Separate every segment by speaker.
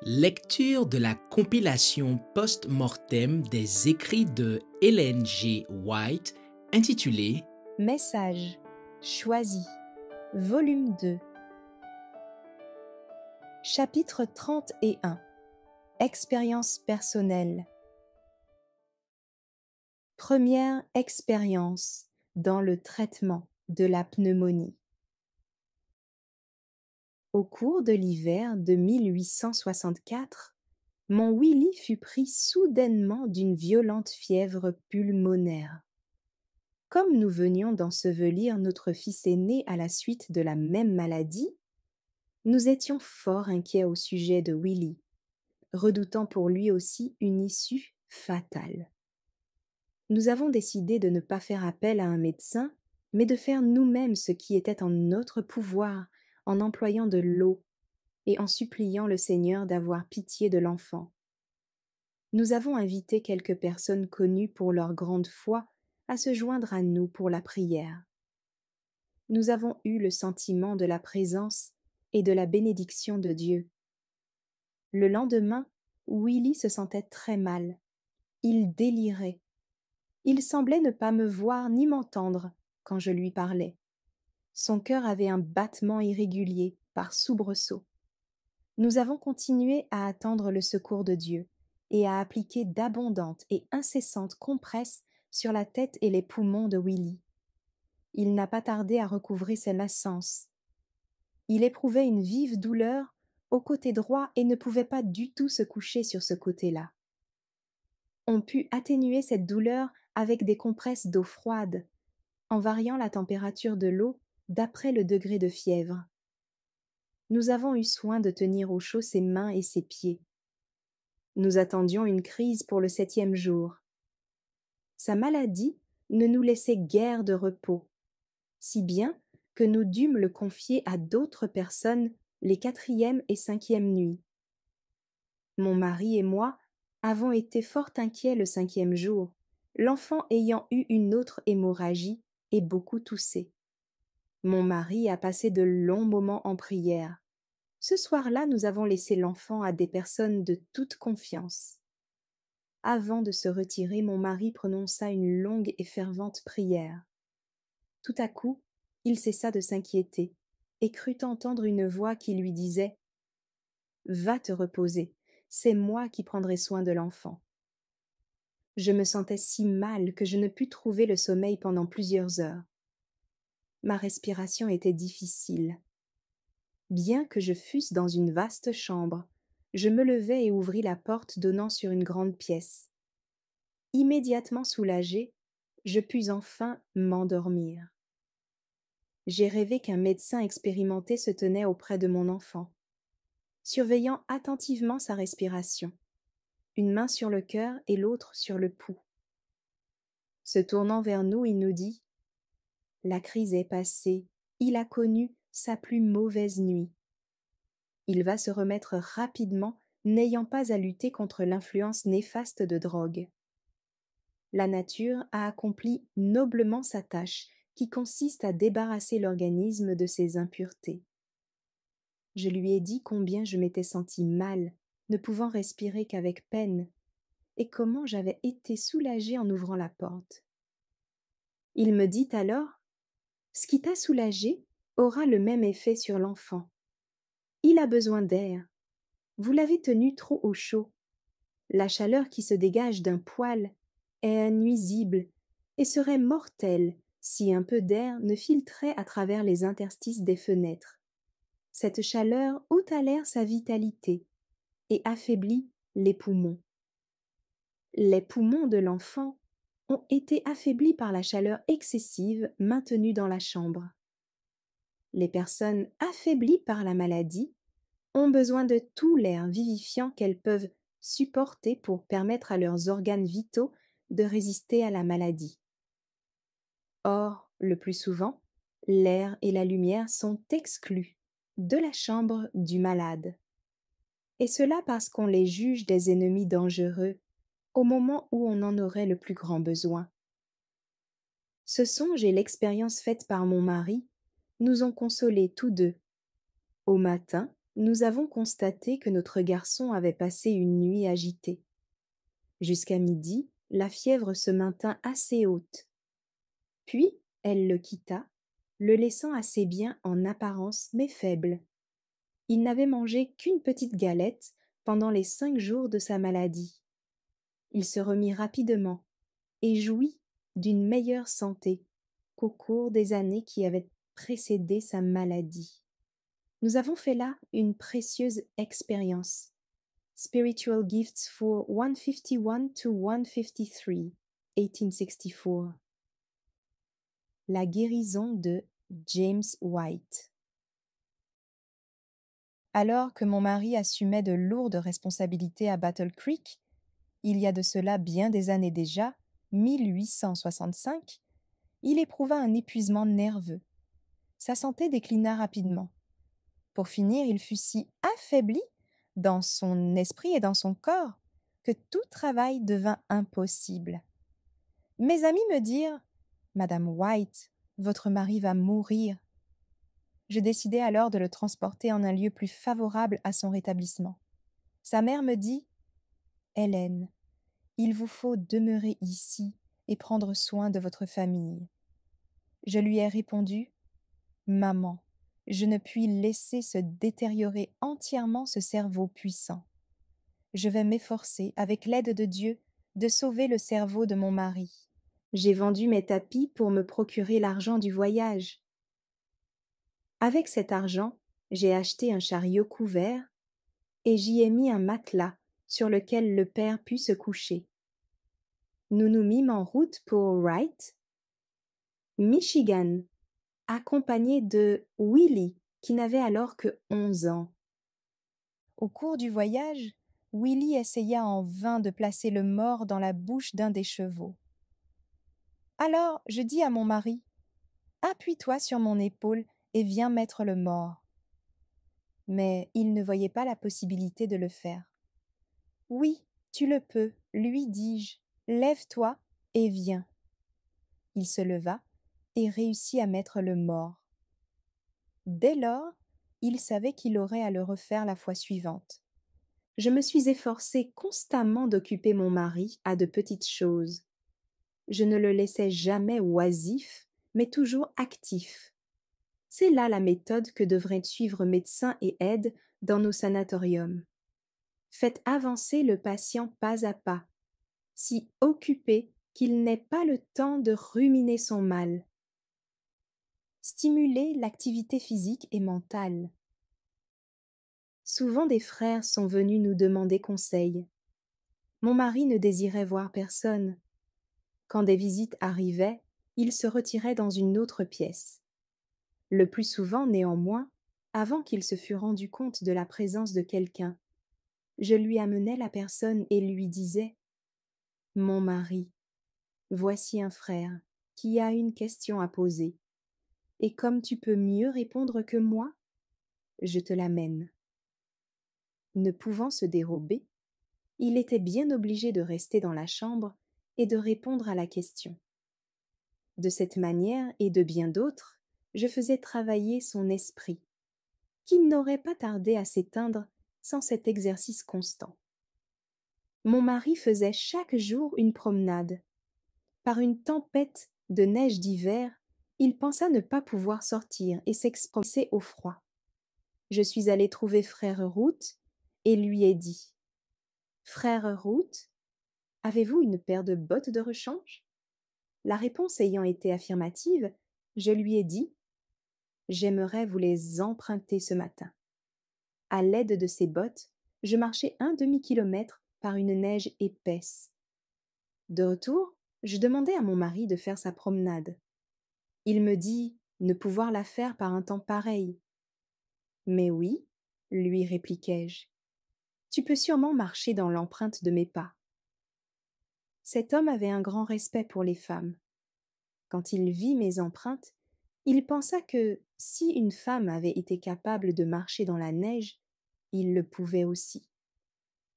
Speaker 1: Lecture de la compilation post-mortem des écrits de Ellen G. White intitulée
Speaker 2: Message choisi, volume 2, chapitre 31, expérience personnelle. Première expérience dans le traitement de la pneumonie. Au cours de l'hiver de 1864, mon Willy fut pris soudainement d'une violente fièvre pulmonaire. Comme nous venions d'ensevelir notre fils aîné à la suite de la même maladie, nous étions fort inquiets au sujet de Willy, redoutant pour lui aussi une issue fatale. Nous avons décidé de ne pas faire appel à un médecin, mais de faire nous-mêmes ce qui était en notre pouvoir en employant de l'eau et en suppliant le Seigneur d'avoir pitié de l'enfant. Nous avons invité quelques personnes connues pour leur grande foi à se joindre à nous pour la prière. Nous avons eu le sentiment de la présence et de la bénédiction de Dieu. Le lendemain, Willy se sentait très mal. Il délirait. Il semblait ne pas me voir ni m'entendre quand je lui parlais. Son cœur avait un battement irrégulier par soubresaut. Nous avons continué à attendre le secours de Dieu et à appliquer d'abondantes et incessantes compresses sur la tête et les poumons de Willy. Il n'a pas tardé à recouvrer ses naissances. Il éprouvait une vive douleur au côté droit et ne pouvait pas du tout se coucher sur ce côté-là. On put atténuer cette douleur avec des compresses d'eau froide, en variant la température de l'eau d'après le degré de fièvre. Nous avons eu soin de tenir au chaud ses mains et ses pieds. Nous attendions une crise pour le 7e jour. Sa maladie ne nous laissait guère de repos, si bien que nous dûmes le confier à d'autres personnes les 4e et 5e nuits. Mon mari et moi avons été fort inquiets le 5e jour, l'enfant ayant eu une autre hémorragie et beaucoup toussé. Mon mari a passé de longs moments en prière. Ce soir-là, nous avons laissé l'enfant à des personnes de toute confiance. Avant de se retirer, mon mari prononça une longue et fervente prière. Tout à coup, il cessa de s'inquiéter et crut entendre une voix qui lui disait « Va te reposer, c'est moi qui prendrai soin de l'enfant. » Je me sentais si mal que je ne pus trouver le sommeil pendant plusieurs heures. Ma respiration était difficile. Bien que je fusse dans une vaste chambre, je me levai et ouvris la porte donnant sur une grande pièce. Immédiatement soulagée, je pus enfin m'endormir. J'ai rêvé qu'un médecin expérimenté se tenait auprès de mon enfant, surveillant attentivement sa respiration, une main sur le cœur et l'autre sur le pouls. Se tournant vers nous, il nous dit « La crise est passée, il a connu sa plus mauvaise nuit. Il va se remettre rapidement, n'ayant pas à lutter contre l'influence néfaste de drogue. La nature a accompli noblement sa tâche, qui consiste à débarrasser l'organisme de ses impuretés. » Je lui ai dit combien je m'étais sentie mal, ne pouvant respirer qu'avec peine, et comment j'avais été soulagée en ouvrant la porte. Il me dit alors « Ce qui t'a soulagée aura le même effet sur l'enfant. Il a besoin d'air. Vous l'avez tenu trop au chaud. La chaleur qui se dégage d'un poêle est nuisible et serait mortelle si un peu d'air ne filtrait à travers les interstices des fenêtres. Cette chaleur ôte à l'air sa vitalité et affaiblit les poumons. Les poumons de l'enfant ont été affaiblis par la chaleur excessive maintenue dans la chambre. Les personnes affaiblies par la maladie ont besoin de tout l'air vivifiant qu'elles peuvent supporter pour permettre à leurs organes vitaux de résister à la maladie. Or, le plus souvent, l'air et la lumière sont exclus de la chambre du malade. Et cela parce qu'on les juge des ennemis dangereux au moment où on en aurait le plus grand besoin. Ce songe et l'expérience faite par mon mari nous ont consolés tous deux. Au matin, nous avons constaté que notre garçon avait passé une nuit agitée. Jusqu'à midi, la fièvre se maintint assez haute. Puis, elle le quitta, le laissant assez bien en apparence mais faible. Il n'avait mangé qu'une petite galette pendant les 5 jours de sa maladie. Il se remit rapidement et jouit d'une meilleure santé qu'au cours des années qui avaient précédé sa maladie. Nous avons fait là une précieuse expérience. Spiritual Gifts for 151 to 153, 1864. La guérison de James White. Alors que mon mari assumait de lourdes responsabilités à Battle Creek, il y a de cela bien des années déjà, 1865, il éprouva un épuisement nerveux. Sa santé déclina rapidement. Pour finir, il fut si affaibli dans son esprit et dans son corps que tout travail devint impossible. Mes amis me dirent « Madame White, votre mari va mourir ». Je décidai alors de le transporter en un lieu plus favorable à son rétablissement. Sa mère me dit « Hélène, il vous faut demeurer ici et prendre soin de votre famille. » Je lui ai répondu « Maman, je ne puis laisser se détériorer entièrement ce cerveau puissant. Je vais m'efforcer, avec l'aide de Dieu, de sauver le cerveau de mon mari. J'ai vendu mes tapis pour me procurer l'argent du voyage. Avec cet argent, j'ai acheté un chariot couvert et j'y ai mis un matelas sur lequel le père put se coucher. Nous nous mîmes en route pour Wright, Michigan, accompagnés de Willie, qui n'avait alors que 11 ans. Au cours du voyage, Willie essaya en vain de placer le mort dans la bouche d'un des chevaux. Alors je dis à mon mari « Appuie-toi sur mon épaule et viens mettre le mort. » Mais il ne voyait pas la possibilité de le faire. « Oui, tu le peux, lui dis-je, lève-toi et viens. » Il se leva et réussit à mettre le mort. Dès lors, il savait qu'il aurait à le refaire la fois suivante. Je me suis efforcée constamment d'occuper mon mari à de petites choses. Je ne le laissais jamais oisif, mais toujours actif. C'est là la méthode que devraient suivre médecins et aides dans nos sanatoriums. Faites avancer le patient pas à pas, si occupé qu'il n'ait pas le temps de ruminer son mal. Stimulez l'activité physique et mentale. Souvent des frères sont venus nous demander conseil. Mon mari ne désirait voir personne. Quand des visites arrivaient, il se retirait dans une autre pièce. Le plus souvent, néanmoins, avant qu'il se fût rendu compte de la présence de quelqu'un, je lui amenais la personne et lui disais « Mon mari, voici un frère qui a une question à poser, et comme tu peux mieux répondre que moi, je te l'amène. » Ne pouvant se dérober, il était bien obligé de rester dans la chambre et de répondre à la question. De cette manière et de bien d'autres, je faisais travailler son esprit, qui n'aurait pas tardé à s'éteindre sans cet exercice constant. Mon mari faisait chaque jour une promenade. Par une tempête de neige d'hiver, il pensa ne pas pouvoir sortir et s'exposer au froid. Je suis allée trouver frère Root et lui ai dit « Frère Root, avez-vous une paire de bottes de rechange ?» La réponse ayant été affirmative, je lui ai dit « J'aimerais vous les emprunter ce matin. » À l'aide de ces bottes, je marchai un demi-kilomètre par une neige épaisse. De retour, je demandai à mon mari de faire sa promenade. Il me dit ne pouvoir la faire par un temps pareil. « Mais oui, lui répliquai-je, tu peux sûrement marcher dans l'empreinte de mes pas. » Cet homme avait un grand respect pour les femmes. Quand il vit mes empreintes, il pensa que si une femme avait été capable de marcher dans la neige, il le pouvait aussi.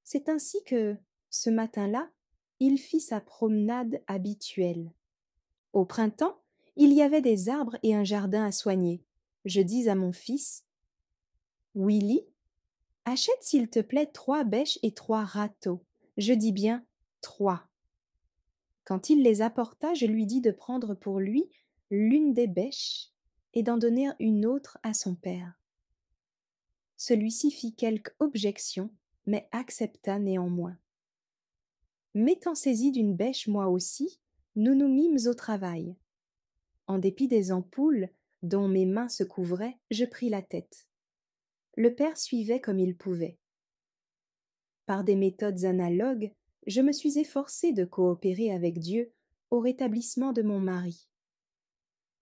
Speaker 2: C'est ainsi que, ce matin-là, il fit sa promenade habituelle. Au printemps, il y avait des arbres et un jardin à soigner. Je dis à mon fils « Willy, Achète s'il te plaît 3 bêches et 3 râteaux. Je dis bien 3. Quand il les apporta, je lui dis de prendre pour lui l'une des bêches et d'en donner une autre à son père. Celui-ci fit quelque objection, mais accepta néanmoins. M'étant saisi d'une bêche moi aussi, nous nous mîmes au travail. En dépit des ampoules dont mes mains se couvraient, je pris la tête. Le père suivait comme il pouvait. Par des méthodes analogues, je me suis efforcée de coopérer avec Dieu au rétablissement de mon mari.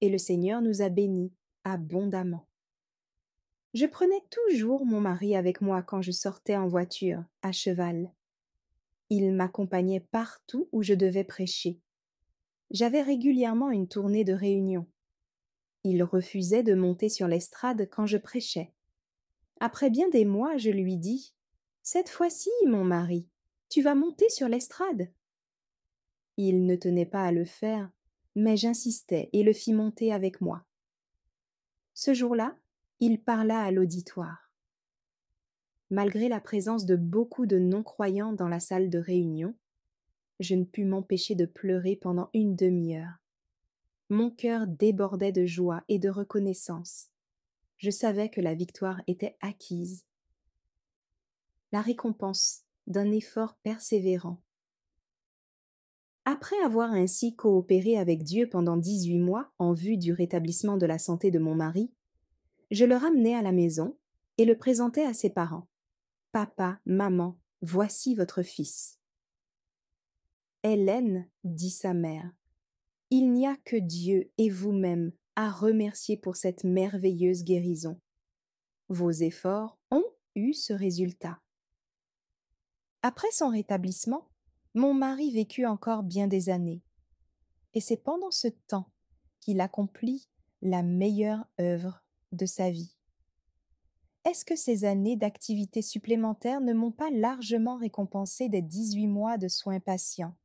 Speaker 2: Et le Seigneur nous a bénis abondamment. Je prenais toujours mon mari avec moi quand je sortais en voiture, à cheval. Il m'accompagnait partout où je devais prêcher. J'avais régulièrement une tournée de réunions. Il refusait de monter sur l'estrade quand je prêchais. Après bien des mois, je lui dis « Cette fois-ci, mon mari, tu vas monter sur l'estrade ?» Il ne tenait pas à le faire, mais j'insistais et le fis monter avec moi. Ce jour-là, il parla à l'auditoire. Malgré la présence de beaucoup de non-croyants dans la salle de réunion, je ne pus m'empêcher de pleurer pendant une demi-heure. Mon cœur débordait de joie et de reconnaissance. Je savais que la victoire était acquise. La récompense d'un effort persévérant. Après avoir ainsi coopéré avec Dieu pendant 18 mois en vue du rétablissement de la santé de mon mari, je le ramenai à la maison et le présentai à ses parents. « Papa, maman, voici votre fils. » « Hélène, dit sa mère, il n'y a que Dieu et vous-même à remercier pour cette merveilleuse guérison. Vos efforts ont eu ce résultat. » Après son rétablissement, mon mari vécut encore bien des années. Et c'est pendant ce temps qu'il accomplit la meilleure œuvre de sa vie. Est-ce que ces années d'activité supplémentaire ne m'ont pas largement récompensé des 18 mois de soins patients?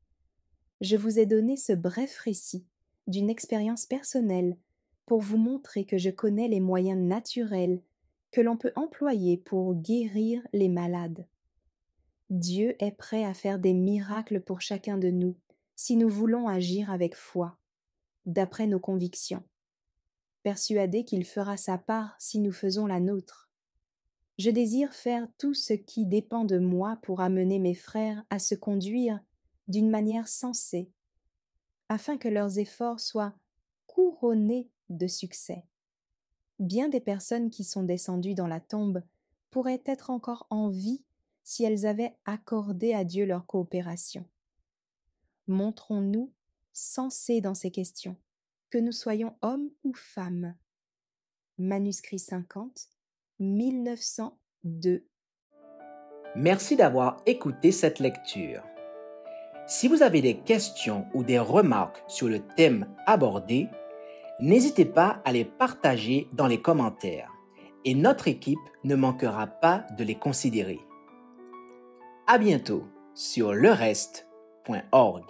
Speaker 2: Je vous ai donné ce bref récit d'une expérience personnelle pour vous montrer que je connais les moyens naturels que l'on peut employer pour guérir les malades. Dieu est prêt à faire des miracles pour chacun de nous si nous voulons agir avec foi, d'après nos convictions, persuadé qu'il fera sa part si nous faisons la nôtre. Je désire faire tout ce qui dépend de moi pour amener mes frères à se conduire d'une manière sensée, afin que leurs efforts soient couronnés de succès. Bien des personnes qui sont descendues dans la tombe pourraient être encore en vie si elles avaient accordé à Dieu leur coopération. Montrons-nous sensés dans ces questions, que nous soyons hommes ou femmes. Manuscrit 50, 1902.
Speaker 1: Merci d'avoir écouté cette lecture. Si vous avez des questions ou des remarques sur le thème abordé, n'hésitez pas à les partager dans les commentaires et notre équipe ne manquera pas de les considérer. À bientôt sur lereste.org.